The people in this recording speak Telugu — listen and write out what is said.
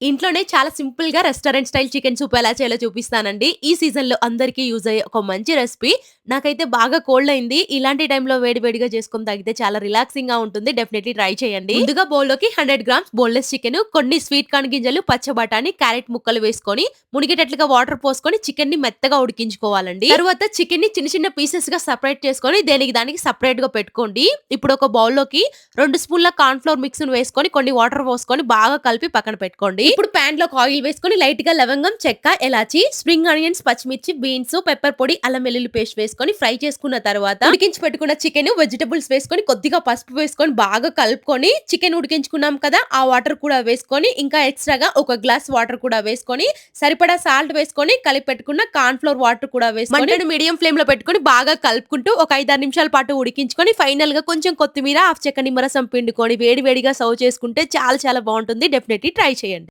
ఇంట్లోనే చాలా సింపుల్ గా రెస్టారెంట్ స్టైల్ చికెన్ సూప్ ఎలా చేయాలో చూపిస్తానండి. ఈ సీజన్‌లో అందరికీ యూజ్ అయ్యే ఒక మంచి రెసిపీ. నాకైతే బాగా కోల్డ్ అయింది. ఇలాంటి టైంలో వేడి వేడిగా చేసుకొని తాగితే చాలా రిలాక్సింగ్‌గా ఉంటుంది. డెఫినైట్లీ ట్రై చేయండి. ముందుగా బౌల్‌లోకి 100 గ్రామ్స్ బోన్‌లెస్ చికెన్, కొన్ని స్వీట్ కార్న్ గింజలు, పచ్చ బఠాణీ, క్యారెట్ ముక్కలు వేసుకొని మునిగేటట్లుగా వాటర్ పోసుకొని చికెన్‌ని మెత్తగా ఉడికించుకోవాలండి. తరువాత చికెన్‌ని చిన్న చిన్న పీసెస్‌గా సెపరేట్ చేసుకొని దేనికి దానికి సెపరేట్‌గా పెట్టుకోండి. ఇప్పుడు ఒక బౌల్‌లోకి 2 స్పూన్ల కార్న్ ఫ్లోర్ మిక్స్‌ని వేసుకొని కొన్ని వాటర్ పోసుకొని బాగా కలిపి పక్కన పెట్టుకోండి. ఇప్పుడు పాన్ లోకి ఆయిల్ వేసుకొని లైట్ గా లవంగం, చెక్క, ఎలాచి, స్ప్రింగ్ ఆనియన్స్, పచ్చిమిర్చి, బీన్స్, పెప్పర్ పొడి, అల్లం వెల్లుల్లి పేస్ట్ వేసుకొని ఫ్రై చేసుకున్న తర్వాత ఉడికించి పెట్టుకున్న చికెన్, వెజిటబుల్స్ వేసుకొని కొద్దిగా పసుపు వేసుకొని బాగా కలుపుకొని చికెన్ ఉడికించుకున్నాం కదా ఆ వాటర్ కూడా వేసుకొని ఇంకా ఎక్స్ట్రాగా ఒక గ్లాస్ వాటర్ కూడా వేసుకొని సరిపడా సాల్ట్ వేసుకొని కలిపి పెట్టుకున్న కార్న్ ఫ్లోర్ వాటర్ కూడా వేసుకొని మంటను మీడియం ఫ్లేమ్ లో పెట్టుకొని బాగా కలుపుకుంటూ ఒక 5-6 నిమిషాల పాటు ఉడికించుకొని ఫైనల్ గా కొంచెం కొత్తిమీర, హాఫ్ చెక్క నిమ్మరసం పిండుకొని వేడి వేడిగా సర్వ్ చేసుకుంటే చాలా చాలా బాగుంటుంది. డెఫినెట్లీ ట్రై చేయండి.